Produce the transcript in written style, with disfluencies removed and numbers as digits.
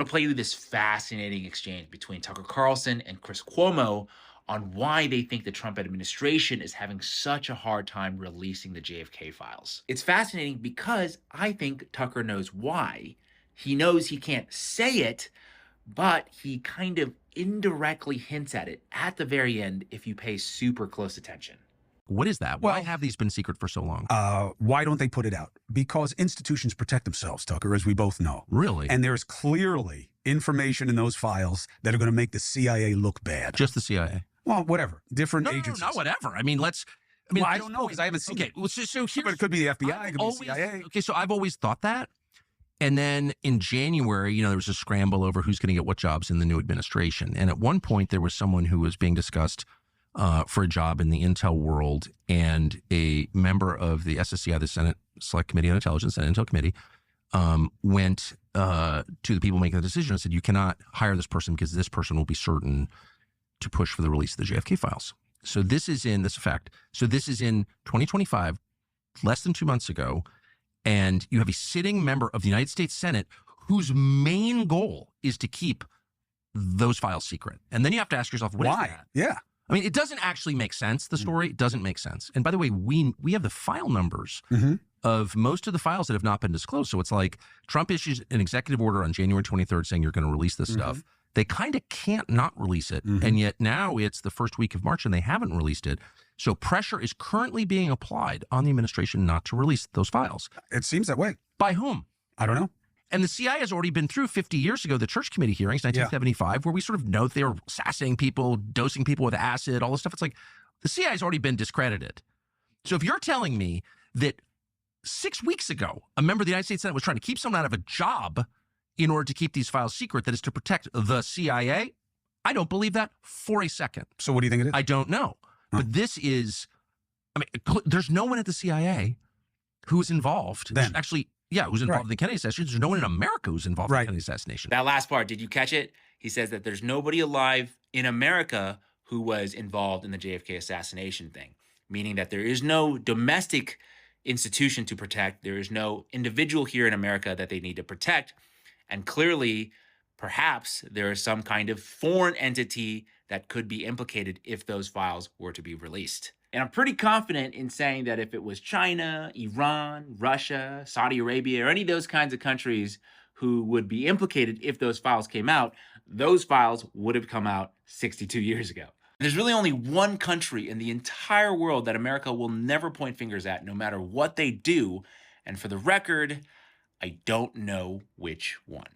want to play you this fascinating exchange between Tucker Carlson and Chris Cuomo on why they think the Trump administration is having such a hard time releasing the JFK files. It's fascinating because I think Tucker knows why. He knows he can't say it, but he kind of indirectly hints at it at the very end if you pay super close attention. What is that? Why have these been secret for so long? Why don't they put it out? Because institutions protect themselves, Tucker, as we both know. Really? And there's clearly information in those files that are going to make the CIA look bad. Just the CIA? Well, whatever. Different No, agencies. no, not whatever. I mean, I don't know because I haven't seen okay, it. well, so here's, But it could be the FBI, it could be the CIA. Okay, so I've always thought that. And then in January, there was a scramble over who's going to get what jobs in the new administration. And at one point, there was someone who was being discussed for a job in the intel world, and a member of the SSCI, the Senate Select Committee on Intelligence, Senate Intel Committee, went to the people making the decision and said, you cannot hire this person because this person will be certain to push for the release of the JFK files. So this is in 2025, less than 2 months ago, and you have a sitting member of the United States Senate whose main goal is to keep those files secret. And then you have to ask yourself, why? Is that? Yeah. I mean, it doesn't actually make sense, the story. It doesn't make sense. And by the way, we have the file numbers of most of the files that have not been disclosed. So it's like Trump issues an executive order on January 23rd saying you're going to release this stuff. They kind of can't not release it. And yet now it's the first week of March and they haven't released it. So pressure is currently being applied on the administration not to release those files. It seems that way. By whom? I don't know. And the CIA has already been through 50 years ago, the Church Committee hearings, 1975, where we sort of know they were assassinating people, dosing people with acid, all this stuff. It's like the CIA has already been discredited. So if you're telling me that 6 weeks ago, a member of the United States Senate was trying to keep someone out of a job in order to keep these files secret, that is to protect the CIA, I don't believe that for a second. So what do you think it is? I don't know. But this is, there's no one at the CIA who's involved. Then. Actually, who's involved in the Kennedy assassination. There's no one in America who's involved in the Kennedy assassination. That last part, did you catch it? He says that there's nobody alive in America who was involved in the JFK assassination thing, meaning that there is no domestic institution to protect. There is no individual here in America that they need to protect. And clearly, perhaps there is some kind of foreign entity that could be implicated if those files were to be released. And I'm pretty confident in saying that if it was China, Iran, Russia, Saudi Arabia, or any of those kinds of countries who would be implicated if those files came out, those files would have come out 62 years ago. There's really only one country in the entire world that America will never point fingers at, no matter what they do. And for the record, I don't know which one.